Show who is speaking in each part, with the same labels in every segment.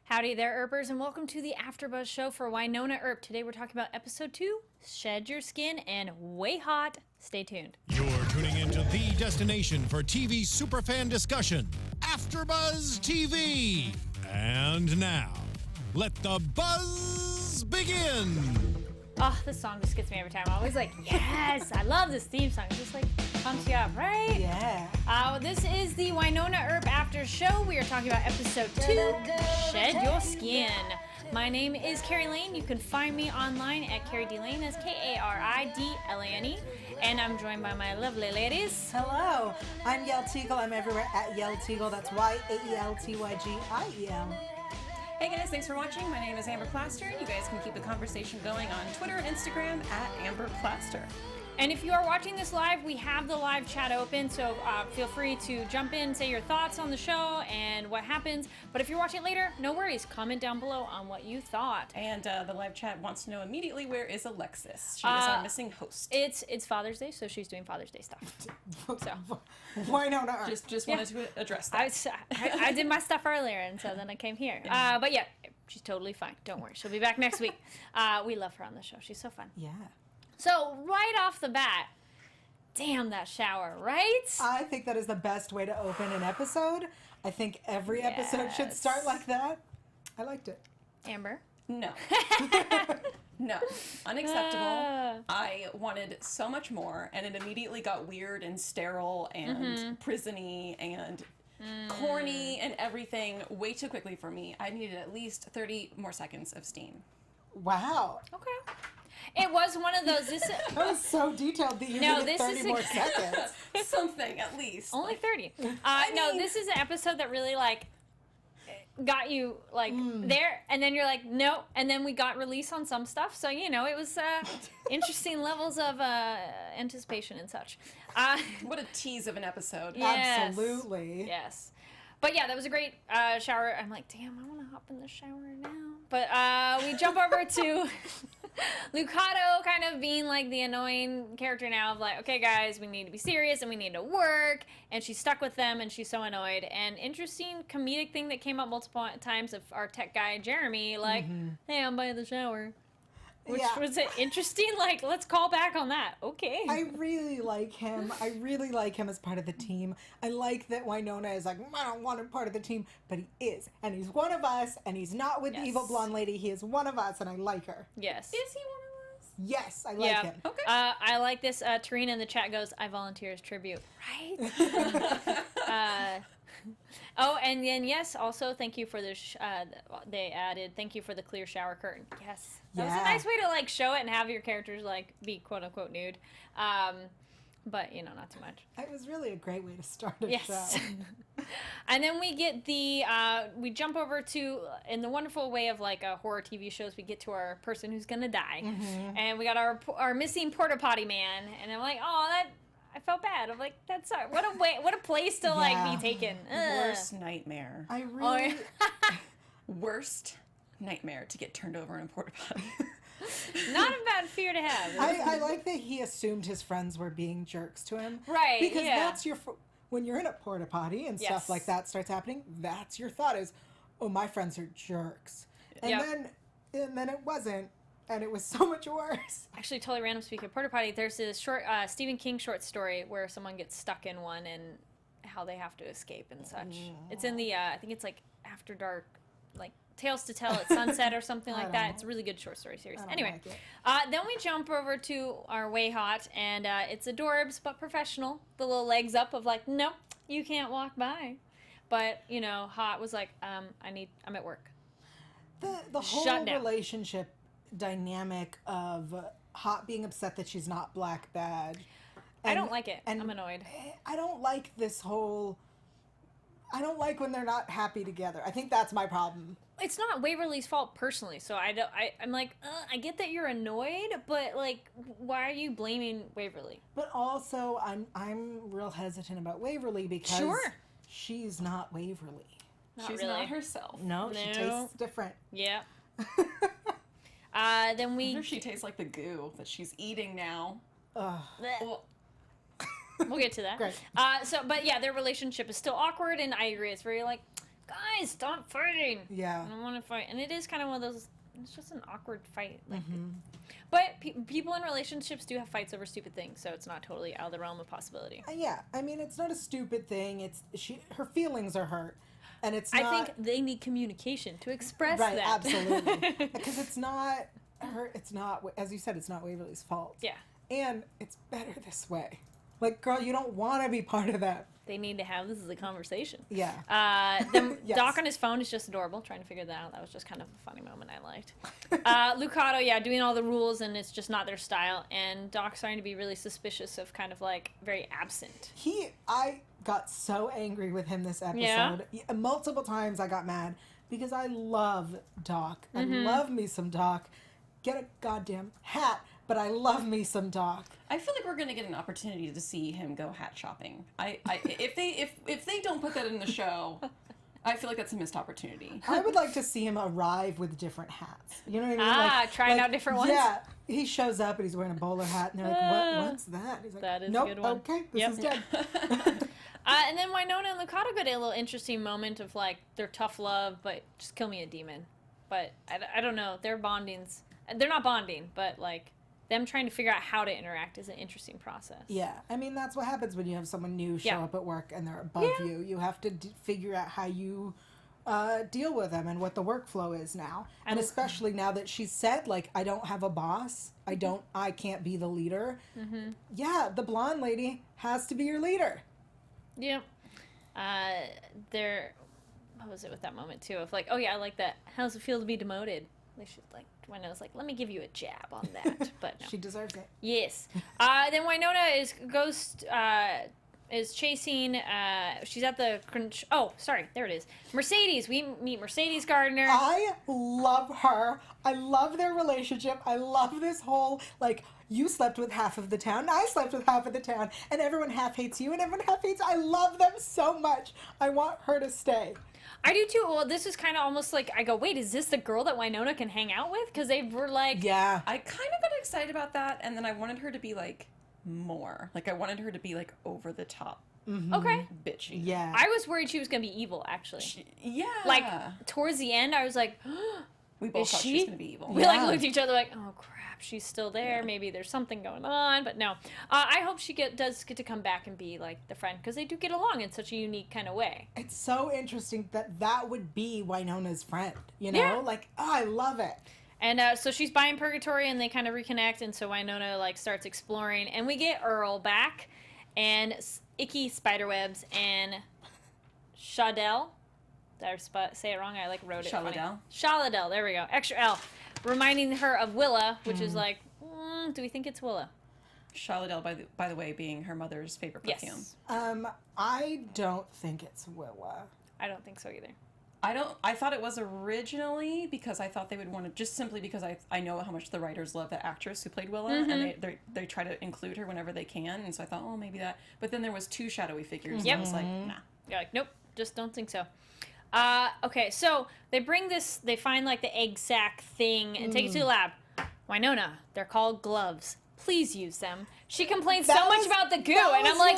Speaker 1: Howdy there, Earpers, and welcome to the AfterBuzz show for Wynnona Earp. Today we're talking about episode 2, Shed Your Skin, and Way Hot. Stay tuned.
Speaker 2: You're tuning into the destination for TV superfan discussion, AfterBuzz TV. And now, let the buzz begin.
Speaker 1: Oh, this song just gets me every time. I'm always like, yes, I love this theme song. It just like pumps you up, right?
Speaker 3: Yeah.
Speaker 1: This is the Wynnona Earp After Show. We are talking about episode 2, Shed Your Skin. My name is Kari Lane. You can find me online at Kari D. Lane. That's Karidlane. And I'm joined by my lovely ladies.
Speaker 3: Hello. I'm Yael Tygiel. I'm everywhere at Yael Tygiel. That's Yaeltygiel.
Speaker 4: Hey guys, thanks for watching. My name is Amber Plaster. You guys can keep the conversation going on Twitter and Instagram at Amber Plaster.
Speaker 1: And if you are watching this live, we have the live chat open, so feel free to jump in, say your thoughts on the show and what happens. But if you're watching it later, no worries. Comment down below on what you thought.
Speaker 4: And the live chat wants to know immediately, where is Alexis? She is our missing host.
Speaker 1: It's Father's Day, so she's doing Father's Day stuff. So
Speaker 3: Wynnona Earp.
Speaker 4: Just wanted to address that.
Speaker 1: I did my stuff earlier, and so then I came here. But yeah, she's totally fine. Don't worry. She'll be back next week. We love her on the show. She's so fun.
Speaker 3: Yeah.
Speaker 1: So right off the bat, damn that shower, right?
Speaker 3: I think that is the best way to open an episode. I think every episode should start like that. I liked it.
Speaker 1: Amber?
Speaker 4: No. No. Unacceptable. I wanted so much more, and it immediately got weird and sterile and prison-y and corny and everything way too quickly for me. I needed at least 30 more seconds of steam.
Speaker 3: Wow.
Speaker 1: Okay. It was one of those.
Speaker 3: That was so detailed that you needed 30 more seconds.
Speaker 4: Something, at least.
Speaker 1: Only
Speaker 4: like,
Speaker 1: 30.
Speaker 4: I
Speaker 1: no,
Speaker 4: mean-
Speaker 1: this is an episode that really, like, got you, like, there, and then you're like, no, and then we got release on some stuff, so, you know, it was interesting levels of anticipation and such.
Speaker 4: What a tease of an episode.
Speaker 1: Yes.
Speaker 3: Absolutely.
Speaker 1: Yes. But yeah, that was a great shower. I'm like, damn, I want to hop in the shower now. But we jump over to Lucado kind of being like the annoying character now of like, okay, guys, we need to be serious and we need to work. And she's stuck with them and she's so annoyed. And interesting comedic thing that came up multiple times of our tech guy, Jeremy, like, hey, I'm by the shower. Which was interesting. Like, let's call back on that. Okay.
Speaker 3: I really like him. I really like him as part of the team. I like that Wynnona is like, I don't want him part of the team, but he is. And he's one of us, and he's not with the evil blonde lady. He is one of us, and I like her.
Speaker 1: Yes.
Speaker 4: Is he one of us?
Speaker 3: Yes, I like him.
Speaker 4: Okay.
Speaker 1: I like this. Tarina in the chat goes, I volunteer as tribute. Right? Oh, and then, yes, also, thank you for the, they added, thank you for the clear shower curtain. Yes. That was a nice way to, like, show it and have your characters, like, be quote-unquote nude. But, you know, not too much.
Speaker 3: It was really a great way to start a show.
Speaker 1: And then we get the, we jump over to, in the wonderful way of, like, horror TV shows, we get to our person who's gonna die. And we got our missing porta potty man. And I'm like, oh, I felt bad. I'm like, that's what a place to like be taken.
Speaker 4: Worst nightmare.
Speaker 3: I really...
Speaker 4: Worst nightmare to get turned over in a porta potty.
Speaker 1: Not a bad fear to have.
Speaker 3: I like that he assumed his friends were being jerks to him.
Speaker 1: Right,
Speaker 3: Because
Speaker 1: yeah.
Speaker 3: that's your... When you're in a porta potty and stuff like that starts happening, that's your thought is, oh, my friends are jerks. And then it wasn't. And it was so much worse.
Speaker 1: Actually, totally random speaking of porta potty, there's this short Stephen King short story where someone gets stuck in one and how they have to escape and such. It's in the, I think it's like After Dark, like Tales to Tell at Sunset or something like that. It's a really good short story series. Anyway, then we jump over to our Way Hot, and it's adorbs but professional. The little legs up of like, nope, you can't walk by. But, you know, Hot was like, I'm at work.
Speaker 3: The whole relationship dynamic of Hot being upset that she's not Black Badge.
Speaker 1: I don't like it. I'm annoyed.
Speaker 3: I don't like this whole... I don't like when they're not happy together. I think that's my problem.
Speaker 1: It's not Waverly's fault personally, so I'm like, I get that you're annoyed, but like, why are you blaming Waverly?
Speaker 3: But also, I'm real hesitant about Waverly because she's not Waverly.
Speaker 4: She's not herself.
Speaker 3: No, she tastes different.
Speaker 1: Yeah. Then we...
Speaker 4: I wonder if she tastes like the goo that she's eating now.
Speaker 1: We'll get to that.
Speaker 3: Great.
Speaker 1: But yeah, their relationship is still awkward, and I agree. It's very like, guys, stop fighting.
Speaker 3: Yeah.
Speaker 1: I don't want to fight. And it is kind of one of those, it's just an awkward fight. Like, but people in relationships do have fights over stupid things, so it's not totally out of the realm of possibility.
Speaker 3: Yeah, I mean, it's not a stupid thing. It's her feelings are hurt, and it's not...
Speaker 1: I think they need communication to express
Speaker 3: right,
Speaker 1: that.
Speaker 3: absolutely, because it's not her. It's not, as you said, it's not Waverly's fault.
Speaker 1: Yeah.
Speaker 3: And it's better this way. Like, girl, you don't want to be part of that.
Speaker 1: They need to have this as a conversation.
Speaker 3: Yeah.
Speaker 1: Then
Speaker 3: Yes.
Speaker 1: Doc on his phone is just adorable, trying to figure that out. That was just kind of a funny moment I liked. Lucado, yeah, doing all the rules, and it's just not their style. And Doc's starting to be really suspicious of kind of like very absent.
Speaker 3: I got so angry with him this episode.
Speaker 1: Yeah?
Speaker 3: Multiple times I got mad because I love Doc. I love me some Doc. Get a goddamn hat, but I love me some Doc.
Speaker 4: I feel like we're gonna get an opportunity to see him go hat shopping. If they don't put that in the show, I feel like that's a missed opportunity.
Speaker 3: I would like to see him arrive with different hats. You know what I mean? Like,
Speaker 1: trying out different ones?
Speaker 3: Yeah. He shows up and he's wearing a bowler hat, and they're like, what's that? He's like,
Speaker 1: That is
Speaker 3: nope,
Speaker 1: a good one.
Speaker 3: okay, this
Speaker 1: Yep.
Speaker 3: is dead.
Speaker 1: And then Wynnona and Lucado got a little interesting moment of like their tough love, but just kill me a demon. But I don't know. Their bondings, they're not bonding, but like them trying to figure out how to interact is an interesting process.
Speaker 3: Yeah, I mean, that's what happens when you have someone new show up at work and they're above you. You have to figure out how you deal with them and what the workflow is now. And especially now that she's said, like, I don't have a boss. I can't be the leader. Yeah, the blonde lady has to be your leader.
Speaker 1: Yeah. What was it with that moment too? Of like, oh yeah, I like that. How does it feel to be demoted? They should like, Wynonna's like, let me give you a jab on that. But no.
Speaker 3: She deserves it.
Speaker 1: Yes. Then Wynnona is chasing, she's at the, there it is. Mercedes. We meet Mercedes Gardner.
Speaker 3: I love her. I love their relationship. I love this whole, like, you slept with half of the town, I slept with half of the town, and everyone half hates you, and everyone half hates. I love them so much. I want her to stay.
Speaker 1: I do too. Well, this is kind of almost like, I go, wait, is this the girl that Wynnona can hang out with? Because they were like...
Speaker 3: Yeah.
Speaker 4: I kind of got excited about that, and then I wanted her to be, like, more. Like, I wanted her to be, like, over the top.
Speaker 1: Okay.
Speaker 4: Bitchy.
Speaker 3: Yeah.
Speaker 1: I was worried she was going to be evil, actually.
Speaker 4: Yeah.
Speaker 1: Like, towards the end, I was like,
Speaker 4: we both
Speaker 1: is
Speaker 4: thought she was going to be evil.
Speaker 1: We, like, looked at each other like, oh, crap, she's still there.
Speaker 4: Yeah.
Speaker 1: Maybe there's something going on. But no. I hope she does get to come back and be, like, the friend. Because they do get along in such a unique kind of way.
Speaker 3: It's so interesting that would be Wynonna's friend, you know?
Speaker 1: Yeah.
Speaker 3: Like, oh, I love it.
Speaker 1: And so she's buying Purgatory, and they kind of reconnect. And so Wynnona, like, starts exploring. And we get Earl back. And icky spiderwebs and Shadell. Did I say it wrong? I like wrote it funny. Shaladel. There we go. Extra L. Reminding her of Willa, which is like, do we think it's Willa?
Speaker 4: Shaladel, by the way, being her mother's favorite perfume.
Speaker 1: Yes.
Speaker 3: I don't think it's Willa.
Speaker 1: I don't think so either.
Speaker 4: I thought it was originally because I thought they would want to, just simply because I know how much the writers love the actress who played Willa, and they try to include her whenever they can, and so I thought, oh, maybe that. But then there was two shadowy figures, and I was like, nah.
Speaker 1: You're like, nope, just don't think so. Okay, so they find like the egg sac thing and take it to the lab. Wynnona, they're called gloves. Please use them. She complains so much about the goo, and I'm like,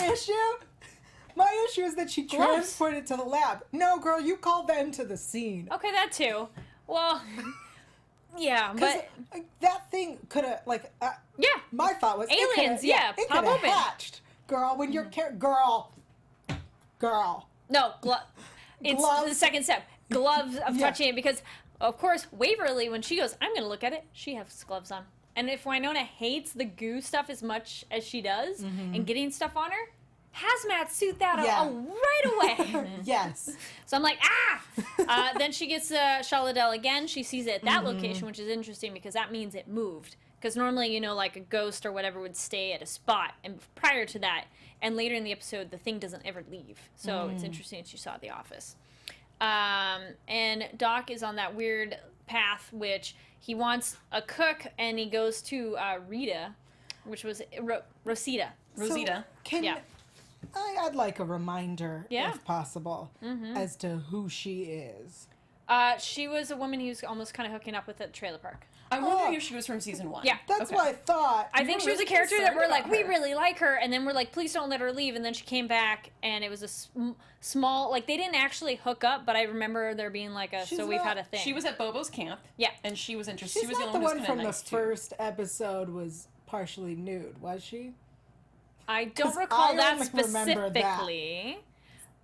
Speaker 3: my issue is that she transported to the lab. No, girl, you call them to the scene.
Speaker 1: Okay, that too. Well, yeah, but
Speaker 3: that thing could have, like, my thought was
Speaker 1: aliens.
Speaker 3: It
Speaker 1: pop
Speaker 3: could have
Speaker 1: open.
Speaker 3: hatched, girl. When you're girl.
Speaker 1: No, it's
Speaker 3: Gloves.
Speaker 1: the second step. Gloves of touching it, because of course Waverly, when she goes, I'm gonna look at it, she has gloves on. And if Wynnona hates the goo stuff as much as she does, and getting stuff on her, hazmat suit that right away.
Speaker 3: Yes.
Speaker 1: So I'm like, then she gets Shaladel again. She sees it at that location, which is interesting because that means it moved. Because normally, you know, like a ghost or whatever would stay at a spot, and prior to that, and later in the episode, the thing doesn't ever leave. So it's interesting she saw the office. And Doc is on that weird path, which he wants a cook, and he goes to Rita, which was Rosita.
Speaker 3: I'd like a reminder, if possible, as to who she is.
Speaker 1: She was a woman he was almost kind of hooking up with at the trailer park.
Speaker 4: I'm wondering if she was from season 1.
Speaker 1: Yeah.
Speaker 3: That's what I thought.
Speaker 1: I think she was a
Speaker 4: really
Speaker 1: character that we're
Speaker 4: concerned
Speaker 1: like,
Speaker 4: about
Speaker 1: we
Speaker 4: her.
Speaker 1: really like her, and then we're like, please don't let her leave, and then she came back, and it was a small, like, they didn't actually hook up, but I remember there being like a,
Speaker 3: She's
Speaker 1: so we've
Speaker 3: not-
Speaker 1: had a thing.
Speaker 4: She was at Bobo's camp.
Speaker 1: Yeah.
Speaker 4: And she was interested.
Speaker 3: She's
Speaker 4: She was
Speaker 3: not
Speaker 4: the
Speaker 3: the
Speaker 4: only
Speaker 3: one
Speaker 4: one
Speaker 3: from
Speaker 4: who was
Speaker 3: the
Speaker 4: nice too.
Speaker 3: first episode was partially nude, was she?
Speaker 1: I don't
Speaker 3: 'Cause
Speaker 1: recall
Speaker 3: I
Speaker 1: that
Speaker 3: only remember that.
Speaker 1: specifically.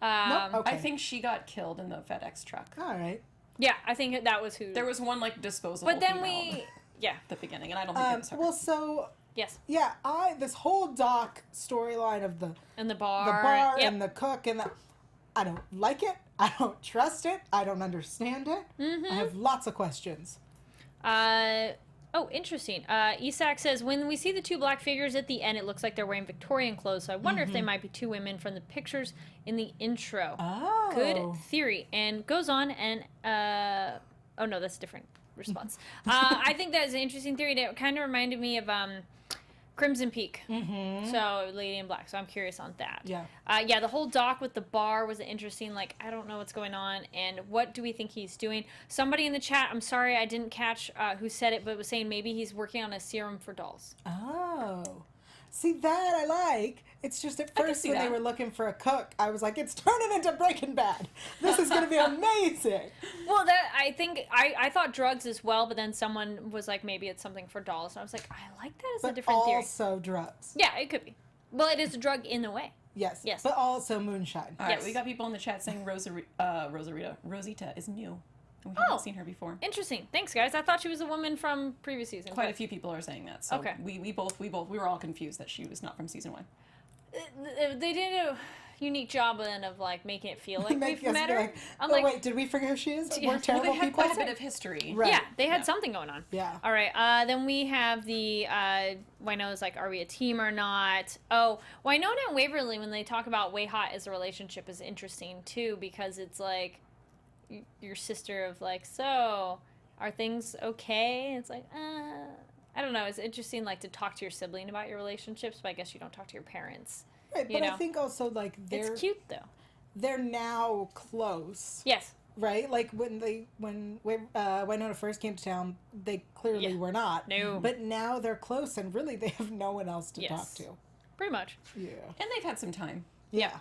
Speaker 3: Nope, okay.
Speaker 4: I think she got killed in the FedEx truck.
Speaker 3: All right.
Speaker 1: Yeah, I think that was who.
Speaker 4: There was one like disposable.
Speaker 1: but then
Speaker 4: female
Speaker 1: yeah,
Speaker 4: at the beginning, and I don't think it was her.
Speaker 3: Well, so
Speaker 1: yes,
Speaker 3: yeah, this whole Doc storyline of the
Speaker 1: and the bar,
Speaker 3: and the cook and I don't like it. I don't trust it. I don't understand it. I have lots of questions.
Speaker 1: Oh, interesting. Isak says, when we see the two black figures at the end, it looks like they're wearing Victorian clothes, so I wonder if they might be two women from the pictures in the intro.
Speaker 3: Oh.
Speaker 1: Good theory. And goes on and, oh no, that's a different response. I think that is an interesting theory that kind of reminded me of, Crimson Peak. So Lady in Black. So I'm curious on that.
Speaker 3: Yeah.
Speaker 1: Yeah, the whole doc with the bar was interesting. Like, I don't know what's going on, and what do we think he's doing? Somebody in the chat, I'm sorry I didn't catch who said it, but was saying maybe he's working on a serum for dolls.
Speaker 3: Oh. See, that I like. It's just at
Speaker 4: can
Speaker 3: first
Speaker 4: see
Speaker 3: when they
Speaker 4: that.
Speaker 3: were looking for a cook, I was like, it's turning into Breaking Bad. This is going to be amazing.
Speaker 1: Well, that I think I thought drugs as well, but then someone was like, maybe it's something for dolls, and I was like, I like that as a
Speaker 3: But
Speaker 1: different theory.
Speaker 3: also drugs.
Speaker 1: Yeah, it could be. Well, it is a drug in a way.
Speaker 3: Yes.
Speaker 1: Yes.
Speaker 3: But also moonshine.
Speaker 4: All right,
Speaker 1: yes.
Speaker 4: we got people in the chat saying Rosita is new. And we haven't seen her before.
Speaker 1: Interesting. Thanks, guys. I thought she was a woman from previous season.
Speaker 4: Quite a few people are saying that. So
Speaker 1: Okay.
Speaker 4: we were all confused that she was not from season 1.
Speaker 1: They did a unique job then of like making it feel like
Speaker 3: Make
Speaker 1: we've
Speaker 3: us
Speaker 1: met
Speaker 3: be
Speaker 1: her.
Speaker 3: like,
Speaker 1: I'm
Speaker 3: oh,
Speaker 1: like,
Speaker 3: wait, did we forget who she is?
Speaker 1: Yeah.
Speaker 3: We're
Speaker 1: Well,
Speaker 3: terrible
Speaker 4: They had
Speaker 3: people.
Speaker 4: quite a bit of history.
Speaker 3: Right.
Speaker 1: yeah, they had
Speaker 4: Yeah.
Speaker 1: something going on.
Speaker 3: Yeah.
Speaker 1: All right. Then we have the Wynonna's like, are we a team or not? Oh, Wynnona and Waverly, when they talk about way hot as a relationship, is interesting too, because it's like your sister of like, so are things okay? It's like, I don't know. It's interesting like to talk to your sibling about your relationships, but I guess you don't talk to your parents.
Speaker 3: Right,
Speaker 1: You
Speaker 3: but I
Speaker 1: know.
Speaker 3: think also like
Speaker 1: It's cute though.
Speaker 3: they're now close.
Speaker 1: Yes.
Speaker 3: Right? Like when Wynnona first came to town, they clearly
Speaker 1: Yeah.
Speaker 3: were not.
Speaker 1: No.
Speaker 3: But now they're close and really they have no one else to
Speaker 1: Yes.
Speaker 3: talk to.
Speaker 1: Pretty much.
Speaker 3: Yeah.
Speaker 4: And they've had some time.
Speaker 3: Yeah.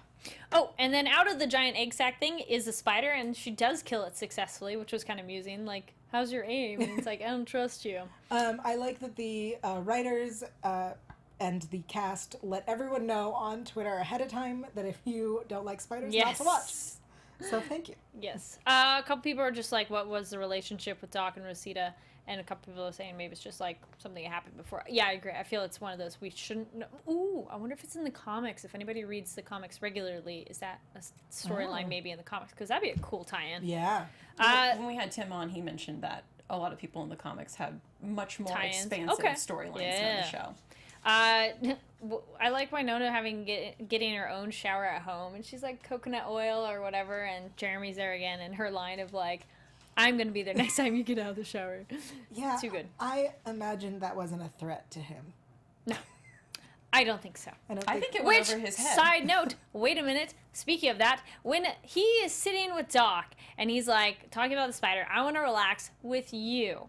Speaker 1: Oh, and then out of the giant egg sack thing is a spider, and she does kill it successfully, which was kind of amusing. Like, how's your aim? And it's like, I don't trust you.
Speaker 3: I like that the writers and the cast let everyone know on Twitter ahead of time that if you don't like spiders, not to watch. So thank you.
Speaker 1: Yes. A couple people are just like, what was the relationship with Doc and Rosita? And a couple people are saying maybe it's just like something that happened before. Yeah, I agree. I feel it's one of those we shouldn't know. Ooh, I wonder if it's in the comics. If anybody reads the comics regularly, is that a storyline maybe in the comics? Because that'd be a cool tie-in.
Speaker 3: Yeah.
Speaker 4: When we had Tim on, he mentioned that a lot of people in the comics had much more
Speaker 1: Tie-ins.
Speaker 4: expansive
Speaker 1: Okay.
Speaker 4: storylines than
Speaker 1: Yeah.
Speaker 4: the show.
Speaker 1: I like Wynnona having getting her own shower at home, and she's like coconut oil or whatever, and Jeremy's there again, and her line of like, I'm gonna be there next time you get out of the shower.
Speaker 3: Yeah.
Speaker 1: Too good.
Speaker 3: I imagine that wasn't a threat to him.
Speaker 1: No, I don't think so.
Speaker 4: I think it went
Speaker 1: Which,
Speaker 4: over his head.
Speaker 1: side note, wait a minute, speaking of that, when he is sitting with Doc, and he's like, talking about the spider, I want to relax with you.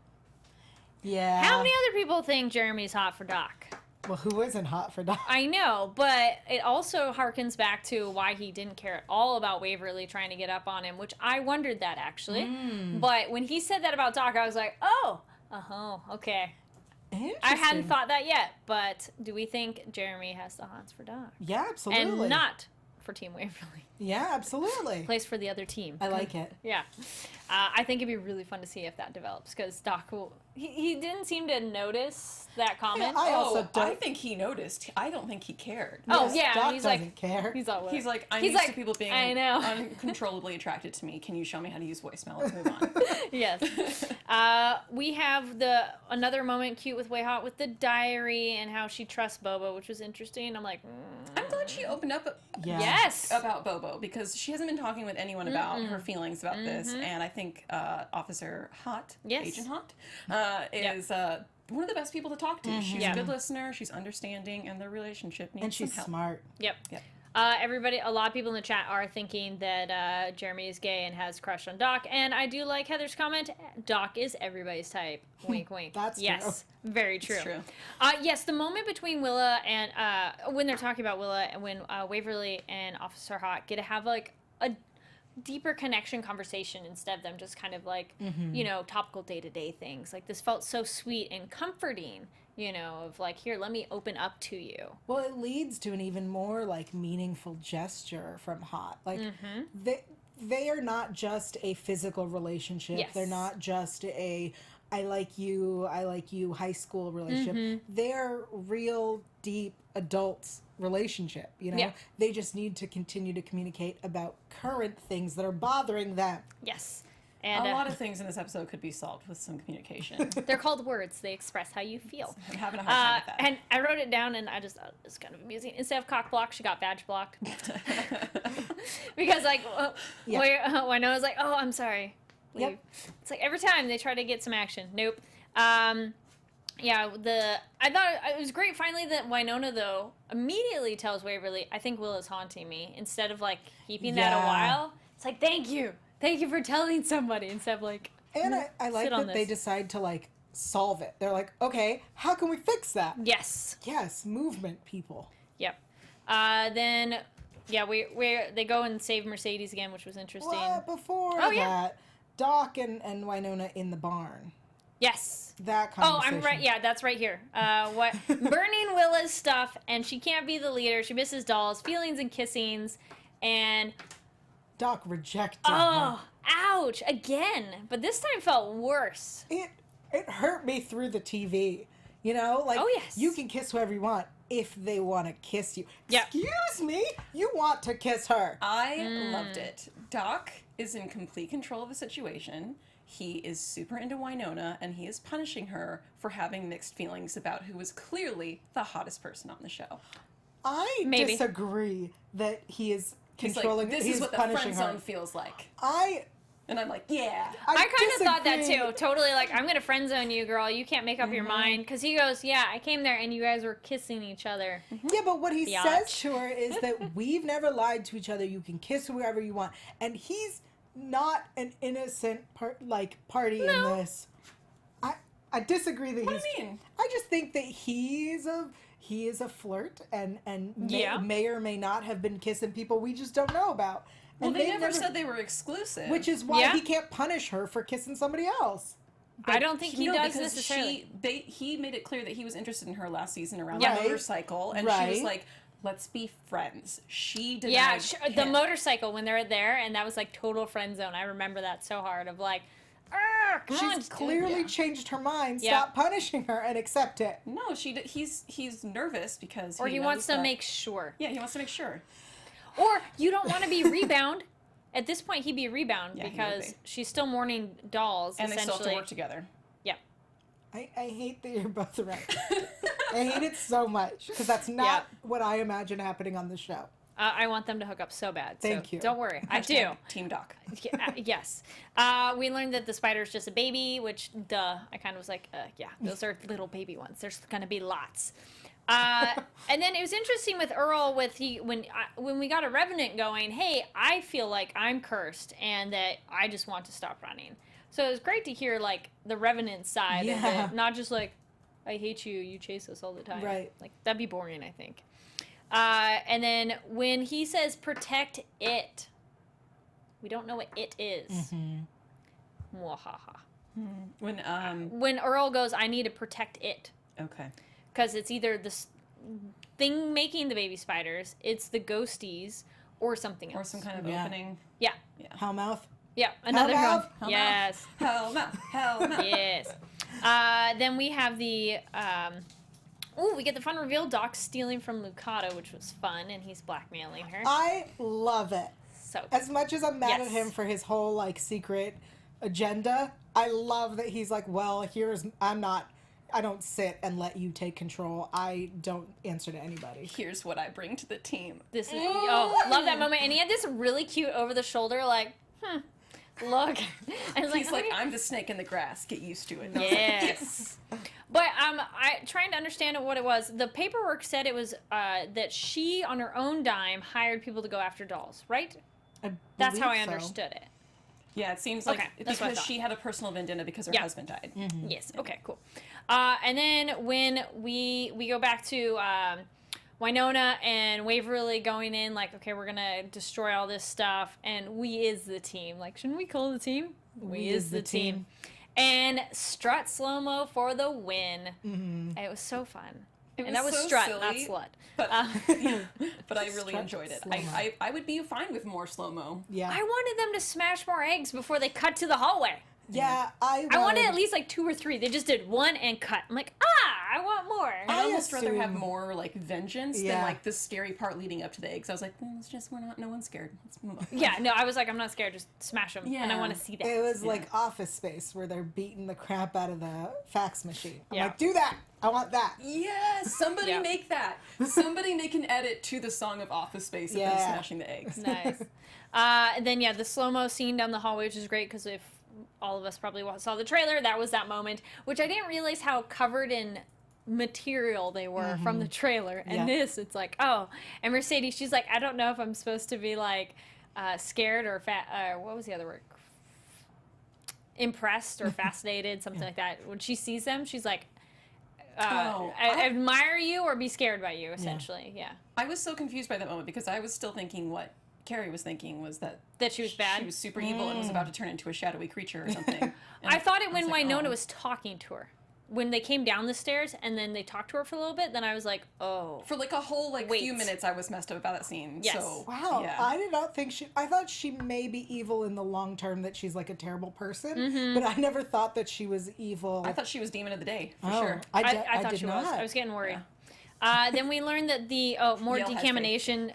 Speaker 3: Yeah.
Speaker 1: How many other people think Jeremy's hot for Doc?
Speaker 3: Well, who isn't hot for Doc?
Speaker 1: I know, but it also harkens back to why he didn't care at all about Waverly trying to get up on him, which I wondered that actually. But when he said that about Doc, I was like, oh, okay. I hadn't thought that yet, but do we think Jeremy has the hots for Doc?
Speaker 3: Yeah, absolutely.
Speaker 1: And not for Team Waverly.
Speaker 3: Yeah, absolutely.
Speaker 1: Place for the other team.
Speaker 3: I like it.
Speaker 1: Yeah. I think it'd be really fun to see if that develops, because Doc will... He didn't seem to notice that comment.
Speaker 3: I also don't.
Speaker 4: I think he noticed. I don't think he cared.
Speaker 1: Oh,
Speaker 3: Yes,
Speaker 1: yeah,
Speaker 3: Doc
Speaker 1: he's
Speaker 3: doesn't
Speaker 1: like...
Speaker 3: care.
Speaker 1: He's all
Speaker 4: He's like, I'm
Speaker 1: He's
Speaker 4: used
Speaker 1: like,
Speaker 4: to people being
Speaker 1: I know.
Speaker 4: uncontrollably attracted to me. Can you show me how to use voicemail? Let's move on.
Speaker 1: Yes. We have another moment cute with Way Hot with the diary and how she trusts Bobo, which was interesting. I'm like,
Speaker 4: I'm glad she opened up
Speaker 3: Yeah.
Speaker 1: yes.
Speaker 4: about Bobo, because she hasn't been talking with anyone about her feelings about this, and I think Officer Hot,
Speaker 1: Yes.
Speaker 4: Agent Hot, is one of the best people to talk to. She's
Speaker 1: Yeah.
Speaker 4: a good listener, she's understanding, and their relationship needs
Speaker 3: And she's
Speaker 4: some help.
Speaker 3: smart.
Speaker 1: Yep.
Speaker 4: Yep.
Speaker 1: A lot of people in the chat are thinking that Jeremy is gay and has a crush on Doc, and I do like Heather's comment. Doc is everybody's type. Wink, wink.
Speaker 3: That's
Speaker 1: yes, very true.
Speaker 4: It's true.
Speaker 1: Yes, the moment between Willa and when they're talking about Willa and when Waverly and Officer Hot get to have like a deeper connection conversation instead of them just kind of like topical day-to-day things. Like this felt so sweet and comforting. Of like, here, let me open up to you.
Speaker 3: Well, it leads to an even more like meaningful gesture from Hot. Like they are not just a physical relationship.
Speaker 1: Yes.
Speaker 3: They're not just a I like you high school relationship. They're real deep adults relationship,
Speaker 1: Yeah.
Speaker 3: They just need to continue to communicate about current things that are bothering them.
Speaker 1: Yes. And
Speaker 4: a lot of things in this episode could be solved with some communication.
Speaker 1: they're called words. They express how you feel.
Speaker 4: I'm having a hard time with that.
Speaker 1: And I wrote it down, and I just thought it was kind of amusing. Instead of cock block, she got badge blocked. Because, like, Wynonna's like, oh, I'm sorry. Leave.
Speaker 3: Yep.
Speaker 1: It's like every time they try to get some action. Nope. I thought it was great finally that Wynonna, though, immediately tells Waverly, I think Will is haunting me. Instead of, like, keeping that a while. It's like, thank you. Thank you for telling somebody instead of like.
Speaker 3: And I like that they decide to like solve it. They're like, okay, how can we fix that?
Speaker 1: Yes.
Speaker 3: Yes, movement people.
Speaker 1: Yep. Then, they go and save Mercedes again, which was interesting.
Speaker 3: Well, before that, Doc and Wynonna in the barn.
Speaker 1: Yes.
Speaker 3: That conversation.
Speaker 1: Oh, I'm right. Yeah, that's right here. Burning Willa's stuff, and she can't be the leader. She misses dolls, feelings and kissings, and.
Speaker 3: Doc rejected her.
Speaker 1: Oh, ouch! Again, but this time felt worse.
Speaker 3: It hurt me through the TV. Like,
Speaker 1: oh, yes.
Speaker 3: You can kiss whoever you want if they want to kiss you.
Speaker 1: Yep.
Speaker 3: Excuse me? You want to kiss her.
Speaker 4: I loved it. Doc is in complete control of the situation. He is super into Wynonna, and he is punishing her for having mixed feelings about who is clearly the hottest person on the show.
Speaker 3: I disagree that he is controlling.
Speaker 4: This is what the friend zone feels like. And I'm like, yeah.
Speaker 1: I kind of thought that too. Totally, like, I'm gonna friend zone you, girl. You can't make up your mind. Because he goes, yeah, I came there and you guys were kissing each other.
Speaker 3: Yeah, but what he says to her is that we've never lied to each other. You can kiss whoever you want, and he's not an innocent party in this. I disagree that
Speaker 4: What do you mean?
Speaker 3: I just think that he is a flirt and may or may not have been kissing people we just don't know about.
Speaker 4: Well, they never said they were exclusive.
Speaker 3: Which is why he can't punish her for kissing somebody else.
Speaker 1: But I don't think he does
Speaker 4: because
Speaker 1: necessarily.
Speaker 4: He made it clear that he was interested in her last season around the motorcycle, and she was like, let's be friends. She denied him.
Speaker 1: The motorcycle when they're there, and that was like total friend zone. I remember that so hard of like,
Speaker 3: She's clearly changed her mind. Stop punishing her and accept it.
Speaker 4: No, he's nervous because
Speaker 1: he wants to make sure.
Speaker 4: Yeah, he wants to make sure.
Speaker 1: Or you don't want to be Rebound. At this point, he'd be Rebound because she's still mourning dolls.
Speaker 4: And they still have to work together.
Speaker 1: Yeah.
Speaker 3: I hate that you're both right. I hate it so much because that's not what I imagine happening on the show.
Speaker 1: I want them to hook up so bad.
Speaker 3: Thank you.
Speaker 1: Don't worry. I do.
Speaker 4: Team Doc.
Speaker 1: Yes. We learned that the spider's just a baby, which, duh. I kind of was like, those are little baby ones. There's going to be lots. And then it was interesting with Earl when we got a Revenant going, hey, I feel like I'm cursed and that I just want to stop running. So it was great to hear, like, the Revenant side of it. Not just like, I hate you, you chase us all the time.
Speaker 3: Right.
Speaker 1: Like, that'd be boring, I think. And then when he says protect it, we don't know what it is. Mwahaha. When Earl goes, I need to protect it.
Speaker 4: Okay.
Speaker 1: Because it's either the thing making the baby spiders, it's the ghosties, or something else.
Speaker 4: Or some kind of opening.
Speaker 1: Yeah.
Speaker 3: Hellmouth.
Speaker 1: Yeah, another
Speaker 3: Hellmouth.
Speaker 1: one. Yes.
Speaker 4: Hellmouth. Hellmouth.
Speaker 1: Yes. Then we have the... we get the fun reveal. Doc's stealing from Lucado, which was fun, and he's blackmailing her.
Speaker 3: I love it.
Speaker 1: So
Speaker 3: as much as I'm mad at him for his whole like secret agenda, I love that he's like, well, I don't sit and let you take control. I don't answer to anybody.
Speaker 4: Here's what I bring to the team.
Speaker 1: This is love that moment. And he had this really cute over the shoulder, like, look. And
Speaker 4: He's like, I'm the snake in the grass. Get used to it.
Speaker 1: Yes. But I trying to understand what it was. The paperwork said it was that she, on her own dime, hired people to go after dolls, right? That's how I understood it.
Speaker 4: Yeah, it seems like because she had a personal vendetta because her husband died.
Speaker 3: Mm-hmm.
Speaker 1: Yes. Okay. Cool. And then when we go back to Wynnona and Waverly going in, like, okay, we're gonna destroy all this stuff, and we is the team. Like, shouldn't we call it the team? We is the team. And strut slow-mo for the win. Mm-hmm. It was so fun. And that was so strut, silly, not slut.
Speaker 4: But I really enjoyed it. I would be fine with more slow-mo.
Speaker 1: Yeah. I wanted them to smash more eggs before they cut to the hallway.
Speaker 3: Yeah, I
Speaker 1: wanted at least like 2 or 3. They just did 1 and cut. I'm like, I want more.
Speaker 4: I'd almost rather have more like vengeance than like the scary part leading up to the eggs. I was like, no one's scared. Let's move on.
Speaker 1: Yeah, no, I was like, I'm not scared. Just smash them. Yeah. And I want to see that.
Speaker 3: It was like Office Space where they're beating the crap out of the fax machine. I'm like, do that. I want that.
Speaker 4: Yes, somebody make that. Somebody make an edit to the song of Office Space of them smashing the eggs.
Speaker 1: Nice. And then the slow-mo scene down the hallway, which is great because if all of us probably saw the trailer, that was that moment, which I didn't realize how covered in material they were from the trailer. And this, it's like, oh. And Mercedes, she's like, I don't know if I'm supposed to be like scared or what was the other word? Impressed or fascinated, something like that. When she sees them, she's like, I admire you or be scared by you, essentially. Yeah.
Speaker 4: I was so confused by that moment because I was still thinking what Kari was thinking was that
Speaker 1: she was bad.
Speaker 4: She was super evil and was about to turn into a shadowy creature or something.
Speaker 1: I thought it when Wynnona was talking to her. When they came down the stairs and then they talked to her for a little bit, then I was like, oh.
Speaker 4: For like a whole few minutes, I was messed up about that scene.
Speaker 1: Yes.
Speaker 4: So,
Speaker 3: wow. Yeah. I did not think I thought she may be evil in the long term, that she's like a terrible person, but I never thought that she was evil.
Speaker 4: I thought she was demon of the day, for sure.
Speaker 1: I thought she was. I was getting worried. Yeah. Then we learned that more decamination.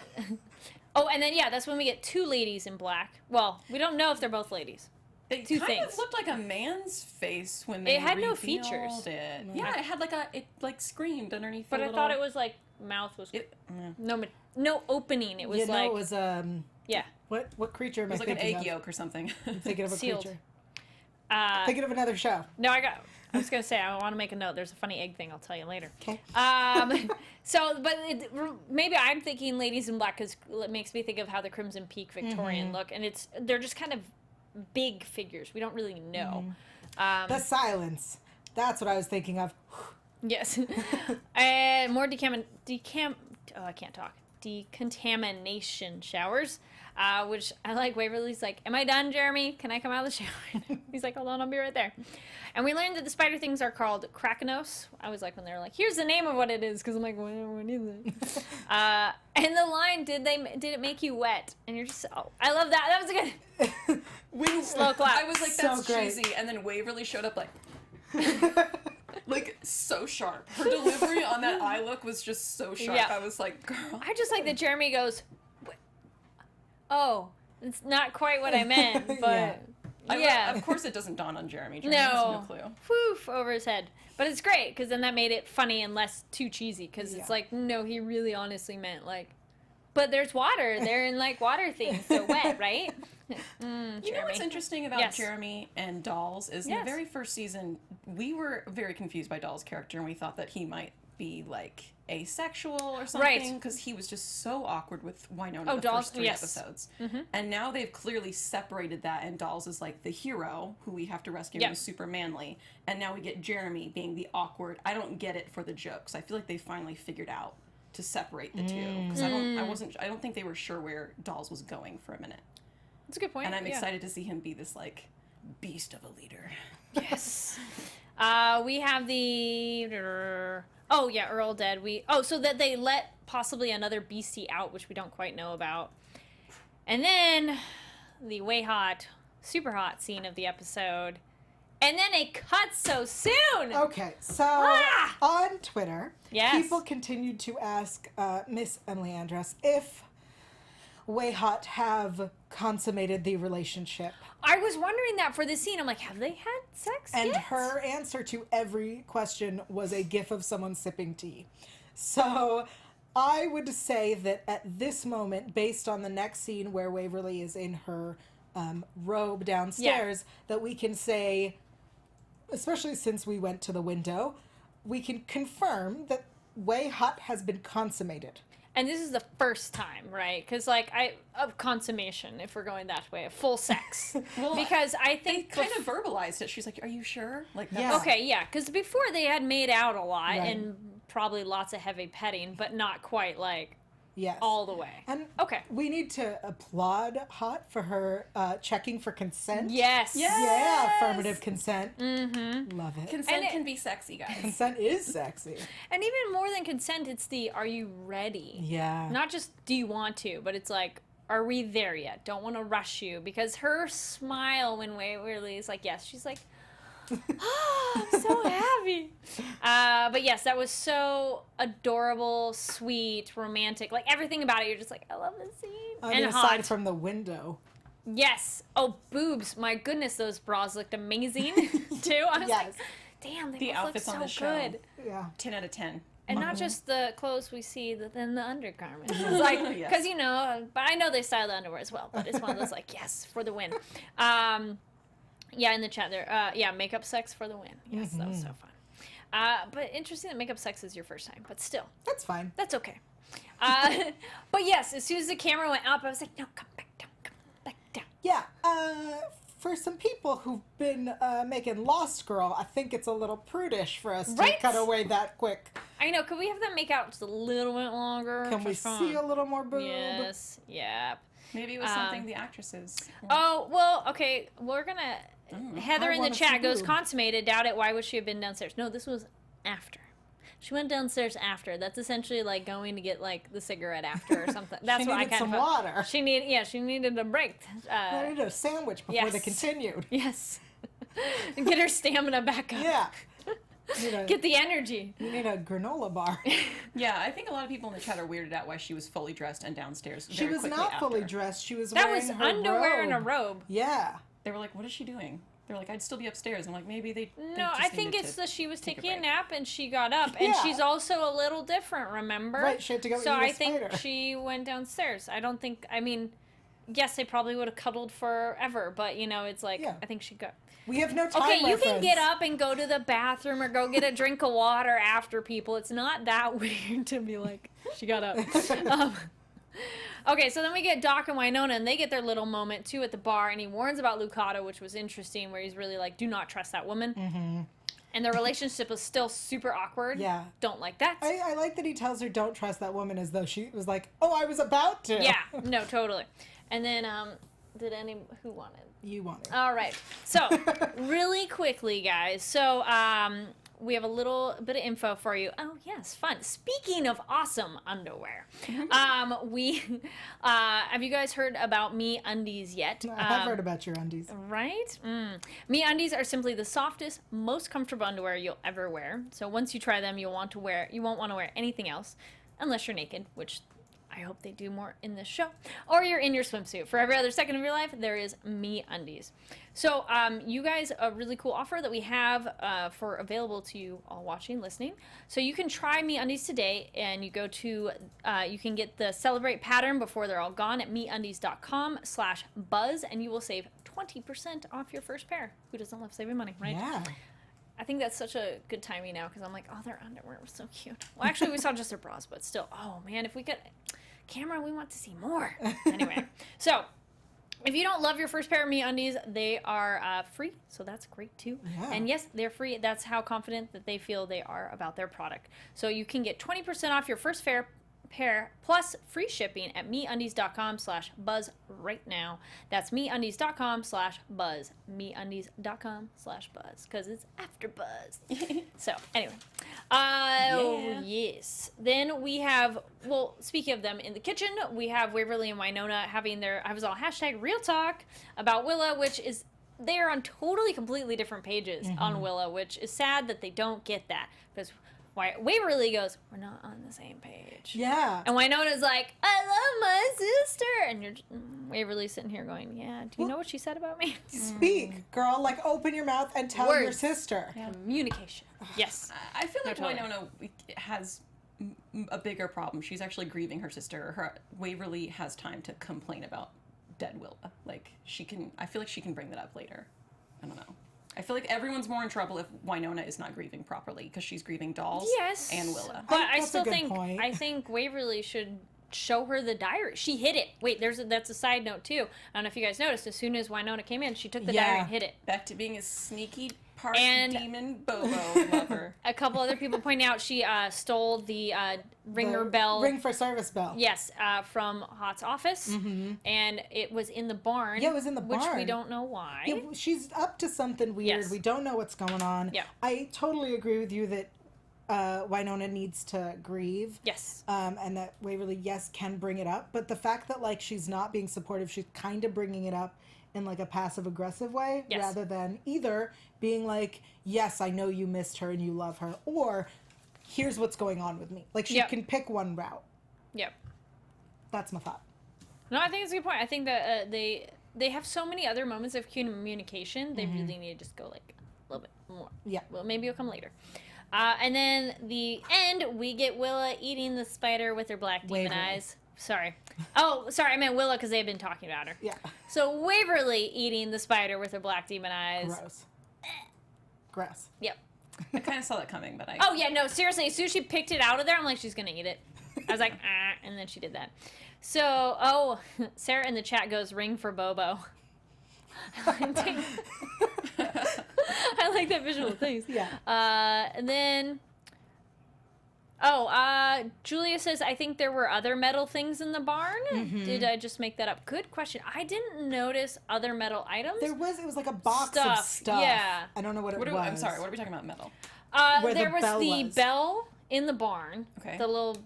Speaker 1: Oh, and then, that's when we get 2 ladies in black. Well, we don't know if they're both ladies.
Speaker 4: It kind of looked like a man's face when they
Speaker 1: had no features.
Speaker 4: It. Yeah, it had it screamed underneath.
Speaker 1: But I thought it was like mouth was no opening. It was
Speaker 3: it was What creature am I thinking of?
Speaker 4: It was like an egg yolk or something.
Speaker 3: I'm thinking of a
Speaker 1: Sealed.
Speaker 3: creature. Thinking of another show.
Speaker 1: No, I was gonna say I want to make a note. There's a funny egg thing. I'll tell you later.
Speaker 3: Okay.
Speaker 1: Maybe I'm thinking Ladies in Black because it makes me think of how the Crimson Peak Victorian look, and they're just kind of big figures. We don't really know.
Speaker 3: The silence. That's what I was thinking of.
Speaker 1: Yes. And more I can't talk. Decontamination showers. Which I like. Waverly's like, am I done, Jeremy? Can I come out of the shower? He's like, hold on, I'll be right there. And we learned that the spider things are called Krakenos. I was like, when they're like, here's the name of what it is, because I'm like, what is it? And the line, did it make you wet? And you're just, I love that. That was a good slow clap.
Speaker 4: I was like, that's cheesy. And then Waverly showed up like, like so sharp. Her delivery on that eye look was just so sharp. Yeah. I was like, girl.
Speaker 1: I just like that Jeremy goes, oh, it's not quite what I meant, but
Speaker 4: of course it doesn't dawn on Jeremy. Jeremy has no clue.
Speaker 1: Poof, over his head. But it's great, because then that made it funny and less too cheesy, because it's like, no, he really honestly meant, like, but there's water. They're in, like, water things, so wet, right?
Speaker 4: You know what's interesting about Jeremy and Dolls is in the very first season, we were very confused by Doll's character, and we thought that he might be, like, asexual or something, because he was just so awkward with Wynnona the first 3 episodes. And now they've clearly separated that, and Dolls is like the hero who we have to rescue, who's super manly, and now we get Jeremy being the awkward. I don't get it for the jokes. I feel like they finally figured out to separate the two, because I don't think they were sure where Dolls was going for a minute.
Speaker 1: That's a good point.
Speaker 4: And I'm excited to see him be this like beast of a leader.
Speaker 1: Yes. We have the Earl dead. So that they let possibly another beastie out, which we don't quite know about. And then the super hot scene of the episode. And then it cuts so soon.
Speaker 3: Okay, so on Twitter, people continued to ask Miss Emily Andress if Wayhot have consummated the relationship.
Speaker 1: I was wondering that for this scene. I'm like, have they had sex
Speaker 3: yet?
Speaker 1: And
Speaker 3: her answer to every question was a gif of someone sipping tea. So I would say that at this moment, based on the next scene where Waverly is in her robe downstairs, that we can say, especially since we went to the window, we can confirm that Way Hut has been consummated.
Speaker 1: And this is the first time, right? Because, like, of consummation, if we're going that way, of full sex.
Speaker 4: Well,
Speaker 1: because I
Speaker 4: They
Speaker 1: think...
Speaker 4: kind of verbalized it. She's like, are you sure? Like, that's...
Speaker 3: Yeah.
Speaker 1: Okay, yeah, because before they had made out a lot
Speaker 3: Right.
Speaker 1: and probably lots of heavy petting, but not quite, like,
Speaker 3: Yes.
Speaker 1: all the way.
Speaker 3: And
Speaker 1: Okay.
Speaker 3: we need to applaud Hut for her checking for consent.
Speaker 1: Yes.
Speaker 4: Yes.
Speaker 3: Yeah, affirmative consent.
Speaker 1: Mm-hmm.
Speaker 3: Love it.
Speaker 4: Consent
Speaker 1: And
Speaker 4: can be sexy, guys.
Speaker 3: Consent is sexy.
Speaker 1: And even more than consent, it's the, are you ready?
Speaker 3: Yeah.
Speaker 1: Not just, do you want to, but it's like, are we there yet? Don't want to rush you. Because her smile when Waverly is like, yes, she's like, oh, I'm so happy. But yes, that was so adorable, sweet, romantic. Like, everything about it, you're just like, I love this scene.
Speaker 3: I
Speaker 1: and
Speaker 3: mean,
Speaker 1: hot.
Speaker 3: aside from the window.
Speaker 1: Yes. Oh, boobs. My goodness, those bras looked amazing, too. I was
Speaker 3: Yes.
Speaker 1: like, damn, they
Speaker 4: The
Speaker 1: both look
Speaker 4: outfits
Speaker 1: so
Speaker 4: on the show.
Speaker 1: good.
Speaker 3: Yeah.
Speaker 4: 10 out of 10.
Speaker 1: And not just the clothes we see, then the undergarments. It's like,
Speaker 4: Yes.
Speaker 1: because, you know, but I know they style the underwear as well, but it's one of those, like, yes, for the win. Yeah, in the chat there. Yeah, makeup sex for the win. Yes, that was so fun. But interesting that makeup sex is your first time, but still,
Speaker 3: That's fine.
Speaker 1: that's okay. But yes, as soon as the camera went up, I was like, no, come back down, come back down.
Speaker 3: Yeah. For some people who've been making Lost Girl, I think it's a little prudish for us to
Speaker 1: Right?
Speaker 3: cut away that quick.
Speaker 1: I know, could we have them make out just a little bit longer?
Speaker 3: Can we
Speaker 1: Just fun.
Speaker 3: see a little more boob?
Speaker 1: Yes, yep.
Speaker 4: Maybe it was something the actresses...
Speaker 1: Oh, well, okay, we're gonna... Heather
Speaker 3: I
Speaker 1: in the
Speaker 3: wanna see
Speaker 1: chat goes,
Speaker 3: boob.
Speaker 1: consummated, doubt it, why would she have been downstairs? No, this was after. She went downstairs after. That's essentially like going to get, like, the cigarette after or something. That's
Speaker 3: She
Speaker 1: what I
Speaker 3: needed
Speaker 1: kind
Speaker 3: some
Speaker 1: of felt.
Speaker 3: water.
Speaker 1: She needed a break.
Speaker 3: I needed a sandwich before they
Speaker 1: yes.
Speaker 3: continued.
Speaker 1: Yes. And get her stamina back up.
Speaker 3: Yeah. You need a,
Speaker 1: Get the energy.
Speaker 3: you need a granola bar.
Speaker 4: Yeah, I think a lot of people in the chat are weirded out why she was fully dressed and downstairs.
Speaker 3: She
Speaker 4: very
Speaker 3: was
Speaker 4: quickly
Speaker 3: not fully
Speaker 4: after.
Speaker 3: dressed. She was
Speaker 1: That
Speaker 3: wearing
Speaker 1: was
Speaker 3: her
Speaker 1: underwear
Speaker 3: robe.
Speaker 1: and a robe.
Speaker 3: Yeah.
Speaker 4: They were like, what is she doing? They're like, I'd still be upstairs. I'm like, maybe they.
Speaker 1: No, I think it's that she was
Speaker 4: take a
Speaker 1: taking a
Speaker 4: break.
Speaker 1: nap and she got up. And
Speaker 3: Yeah.
Speaker 1: she's also a little different, remember?
Speaker 3: Right, she had to go
Speaker 1: So
Speaker 3: eat a
Speaker 1: I think
Speaker 3: spider.
Speaker 1: she went downstairs. I don't think, I mean, yes, they probably would have cuddled forever, but, you know, it's like,
Speaker 3: Yeah.
Speaker 1: I think she got...
Speaker 3: We have no time.
Speaker 1: Okay, you can
Speaker 3: reference.
Speaker 1: get up and go to the bathroom or go get a drink of water after people. It's not that weird to be like, she got up. Okay, so then we get Doc and Wynnona, and they get their little moment, too, at the bar, and he warns about Lucado, which was interesting, where he's really like, do not trust that woman. Mm-hmm. And their relationship is still super awkward.
Speaker 3: Yeah.
Speaker 1: Don't like that.
Speaker 3: I like that he tells her don't trust that woman as though she was like, oh, I was about to.
Speaker 1: Yeah, no, totally. And then, who wanted?
Speaker 3: You want it.
Speaker 1: All right. So, really quickly, guys. So, we have a little bit of info for you. Oh, yes, fun. Speaking of awesome underwear, have you guys heard about Me Undies yet?
Speaker 3: I have heard about your undies.
Speaker 1: Right? Me Undies are simply the softest, most comfortable underwear you'll ever wear. So once you try them, you won't want to wear anything else unless you're naked, which I hope they do more in this show. Or you're in your swimsuit. For every other second of your life, there is Me Undies. So, you guys, a really cool offer that we have for available to you all watching, listening. So you can try Me Undies today, and you go to, you can get the Celebrate pattern before they're all gone at meundies.com/buzz, and you will save 20% off your first pair. Who doesn't love saving money, right?
Speaker 3: Yeah.
Speaker 1: I think that's such a good timing now because I'm like, oh, their underwear was so cute. Well, actually, we saw just their bras, but still, oh man, if we could, camera, we want to see more. Anyway, so if you don't love your first pair of Me Undies, they are free, so that's great too.
Speaker 3: Yeah.
Speaker 1: And yes, they're free. That's how confident that they feel they are about their product. So you can get 20% off your first pair plus free shipping at meundies.com/buzz right now. That's meundies.com/buzz. meundies.com/buzz because it's AfterBuzz. So anyway, yes. Then we have, well, speaking of them in the kitchen, we have Waverly and Wynnona having their, I was all #real talk about Willa, which is, they are on totally completely different pages on Willa, which is sad that they don't get that because Waverly goes, we're not on the same page.
Speaker 3: Yeah.
Speaker 1: And Wynnona's like, I love my sister. And you're Waverly sitting here going, yeah, do you know what she said about me?
Speaker 3: Speak, girl. Like, open your mouth and tell your
Speaker 1: Words.
Speaker 3: sister.
Speaker 1: Communication. Yes.
Speaker 4: I feel like
Speaker 1: No, totally.
Speaker 4: Wynnona has a bigger problem. She's actually grieving her sister. Waverly has time to complain about dead Willa. Like, she can, I feel like she can bring that up later. I don't know. I feel like everyone's more in trouble if Wynnona is not grieving properly because she's grieving dolls
Speaker 1: Yes.
Speaker 4: and Willa.
Speaker 1: But I
Speaker 3: That's a
Speaker 1: still
Speaker 3: good
Speaker 1: think
Speaker 3: point.
Speaker 1: I think Waverly should show her the diary. She hid it. Wait, that's a side note too. I don't know if you guys noticed. As soon as Wynnona came in, she took the diary and hid it.
Speaker 4: Back to being a sneaky part
Speaker 1: And-
Speaker 4: demon Bobo lover.
Speaker 1: A couple other people point out she stole the ringer bell.
Speaker 3: Ring for service bell.
Speaker 1: Yes, from Hot's office, and it was in the barn.
Speaker 3: Yeah, it was in the
Speaker 1: which we
Speaker 3: barn.
Speaker 1: don't know why.
Speaker 3: Yeah, she's up to something weird.
Speaker 1: Yes.
Speaker 3: We don't know what's going on.
Speaker 1: Yeah.
Speaker 3: I totally agree with you that Wynnona needs to grieve.
Speaker 1: Yes.
Speaker 3: And that Waverly, yes, can bring it up. But the fact that, like, she's not being supportive, she's kind of bringing it up in, like, a passive-aggressive way.
Speaker 1: Yes.
Speaker 3: Rather than either being like, yes, I know you missed her and you love her. Or, here's what's going on with me. Like, she
Speaker 1: Yep.
Speaker 3: can pick one route.
Speaker 1: Yep.
Speaker 3: That's my thought.
Speaker 1: No, I think it's a good point. I think that they have so many other moments of communication. They really need to just go, like, a little bit more.
Speaker 3: Yeah.
Speaker 1: Well, maybe it'll come later. And then the end, we get Willa eating the spider with her black demon
Speaker 3: Waverly.
Speaker 1: eyes. Sorry. Oh, sorry, I meant Willa because they've been talking about her.
Speaker 3: Yeah.
Speaker 1: So Waverly eating the spider with her black demon eyes.
Speaker 3: Gross. Gross.
Speaker 1: Yep.
Speaker 4: I kind of saw that coming, but I...
Speaker 1: Oh, yeah, no, seriously, as soon as she picked it out of there, I'm like, she's going to eat it. I was like, and then she did that. So, Sarah in the chat goes, ring for Bobo. I like that visual, thanks.
Speaker 3: Yeah.
Speaker 1: And then, Julia says, I think there were other metal things in the barn. Did I just make that up? Good question. I didn't notice other metal items.
Speaker 3: It was like a box of
Speaker 1: Stuff,
Speaker 3: stuff.
Speaker 1: yeah.
Speaker 3: I don't know what it
Speaker 4: What
Speaker 3: was.
Speaker 4: I'm sorry, what are we talking about? Metal?
Speaker 3: Where the
Speaker 1: There was
Speaker 3: bell
Speaker 1: the
Speaker 3: was.
Speaker 1: bell in the barn.
Speaker 4: Okay.
Speaker 1: The little,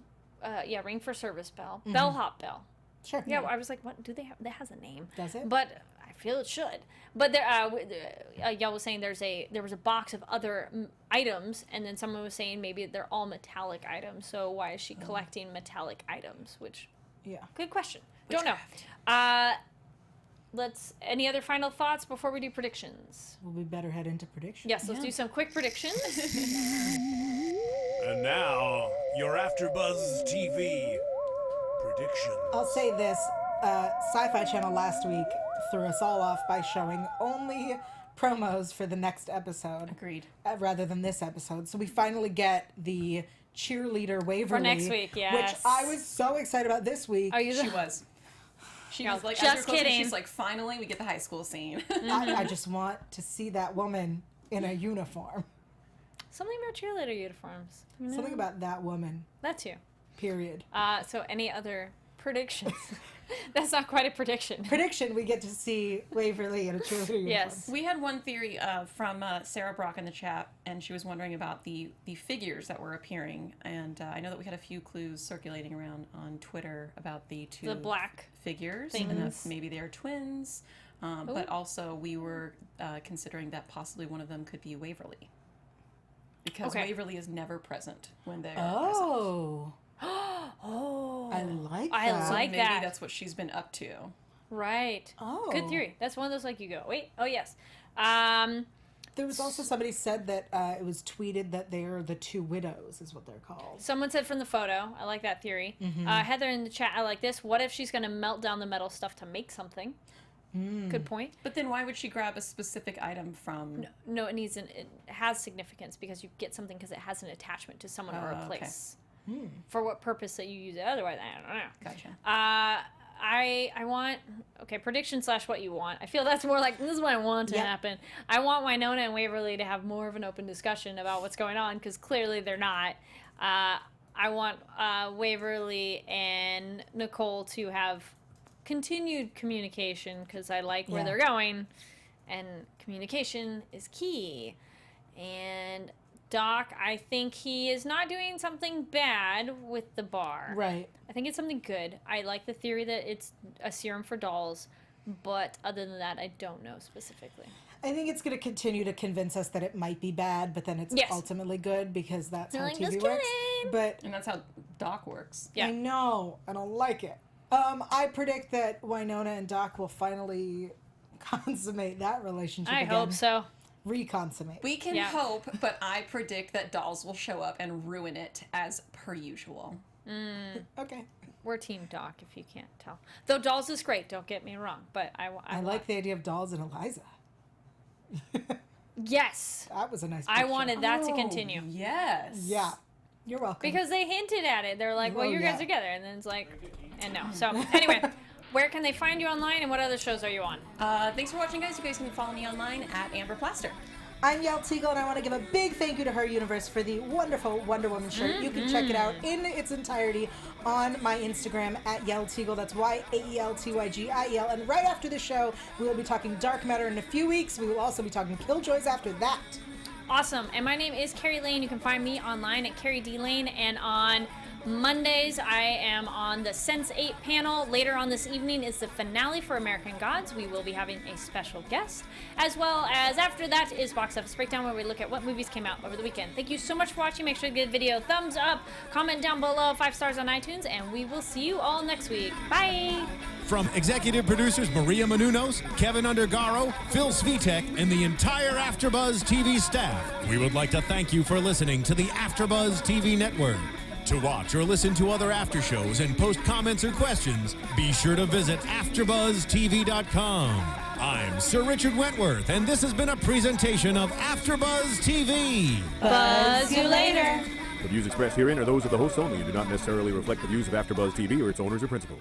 Speaker 1: ring for service bell. Bellhop bell.
Speaker 3: Sure.
Speaker 1: Yeah, I was like, what do they have? That has a name.
Speaker 3: Does it?
Speaker 1: But I feel it should. But there, y'all was saying there was a box of other items, and then someone was saying maybe they're all metallic items. So why is she collecting metallic items? Which,
Speaker 3: Yeah.
Speaker 1: good question. Don't know. Any other final thoughts before we do predictions?
Speaker 3: Well, we better head into predictions.
Speaker 1: Yes, let's do some quick predictions.
Speaker 5: And now, your AfterBuzz TV predictions.
Speaker 3: I'll say this. SyFy Channel last week threw us all off by showing only promos for the next episode.
Speaker 4: Agreed.
Speaker 3: Rather than this episode. So we finally get the cheerleader Waverly.
Speaker 1: next week, yes.
Speaker 3: Which I was so excited about this week.
Speaker 1: Are you?
Speaker 4: She was. She was like,
Speaker 1: Just
Speaker 4: as you're closing,
Speaker 1: kidding.
Speaker 4: she's like, finally, we get the high school scene.
Speaker 3: I just want to see that woman in a uniform.
Speaker 1: Something about cheerleader uniforms. You know?
Speaker 3: Something about that woman.
Speaker 1: That too.
Speaker 3: Period.
Speaker 1: So any other predictions? That's not quite a prediction.
Speaker 3: Prediction, we get to see Waverly in a cheerleader uniform.
Speaker 1: Yes.
Speaker 4: We had one theory from Sarah Brock in the chat, and she was wondering about the figures that were appearing. And I know that we had a few clues circulating around on Twitter about the two
Speaker 1: The black
Speaker 4: figures,
Speaker 1: things.
Speaker 4: and that maybe they're twins. But also, we were considering that possibly one of them could be Waverly, because
Speaker 1: Okay.
Speaker 4: Waverly is never present when they are present.
Speaker 3: Oh.
Speaker 1: Oh.
Speaker 3: I like that.
Speaker 1: I like
Speaker 4: Maybe
Speaker 1: that.
Speaker 4: that's what she's been up to.
Speaker 1: Right.
Speaker 3: Oh.
Speaker 1: Good theory. That's one of those like you go, wait, oh yes.
Speaker 3: There was also somebody said that it was tweeted that they're the two widows, is what they're called.
Speaker 1: Someone said from the photo. I like that theory. Heather in the chat, I like this. What if she's going to melt down the metal stuff to make something? Good point.
Speaker 4: But then why would she grab a specific item from...
Speaker 1: No, it has significance because you get something because it has an attachment to someone or a
Speaker 4: Oh, okay.
Speaker 1: place. For what purpose that you use it otherwise, I don't know.
Speaker 4: Gotcha.
Speaker 1: I want prediction / what you want. I feel that's more like this is what I want to happen. I want Wynnona and Waverly to have more of an open discussion about what's going on because clearly they're not. I want Waverly and Nicole to have continued communication because I like where they're going, and communication is key. And Doc, I think he is not doing something bad with the bar.
Speaker 3: Right.
Speaker 1: I think it's something good. I like the theory that it's a serum for dolls, but other than that, I don't know specifically.
Speaker 3: I think it's going to continue to convince us that it might be bad, but then it's ultimately good because that's how
Speaker 1: Like,
Speaker 3: TV
Speaker 1: just
Speaker 3: works.
Speaker 1: kidding.
Speaker 3: But
Speaker 4: And that's how Doc works.
Speaker 1: Yeah.
Speaker 3: I know. I don't like it. I predict that Wynnona and Doc will finally consummate that relationship
Speaker 1: I
Speaker 3: again.
Speaker 1: hope so.
Speaker 3: Reconsummate.
Speaker 4: We can
Speaker 1: Yeah.
Speaker 4: hope, but I predict that dolls will show up and ruin it as per usual.
Speaker 3: Okay.
Speaker 1: We're Team Doc, if you can't tell. Though Dolls is great, don't get me wrong, but
Speaker 3: I like the idea of dolls and Eliza.
Speaker 1: Yes.
Speaker 3: That was a nice
Speaker 1: I
Speaker 3: picture.
Speaker 1: wanted that to
Speaker 4: Oh,
Speaker 1: continue.
Speaker 4: Yes.
Speaker 3: Yeah. You're welcome.
Speaker 1: Because they hinted at it. They're like, well,
Speaker 3: Oh,
Speaker 1: you
Speaker 3: yeah.
Speaker 1: guys are together. And then it's like, and no. So, anyway, where can they find you online and what other shows are you on?
Speaker 4: Thanks for watching, guys. You guys can follow me online at Amber Plaster.
Speaker 3: I'm Yael Tygiel, and I want to give a big thank you to Her Universe for the wonderful Wonder Woman shirt. You can check it out in its entirety on my Instagram at Yael Tygiel. That's YAELTYGIEL. And right after the show, we will be talking Dark Matter in a few weeks. We will also be talking Killjoys after that.
Speaker 1: Awesome. And my name is Kari Lane. You can find me online at Kari D Lane. And on Mondays, I am on the Sense8 panel. Later on this evening is the finale for American Gods. We will be having a special guest. As well as after that is Box Office Breakdown, where we look at what movies came out over the weekend. Thank you so much for watching. Make sure to give the video a thumbs up, comment down below, 5 stars on iTunes, and we will see you all next week. Bye!
Speaker 2: From executive producers Maria Menounos, Kevin Undergaro, Phil Svitek, and the entire AfterBuzz TV staff, we would like to thank you for listening to the AfterBuzz TV network. To watch or listen to other after shows and post comments or questions, be sure to visit AfterBuzzTV.com. I'm Sir Richard Wentworth, and this has been a presentation of AfterBuzz TV.
Speaker 1: Buzz you later!
Speaker 6: The views expressed herein are those of the hosts only and do not necessarily reflect the views of AfterBuzz TV or its owners or principals.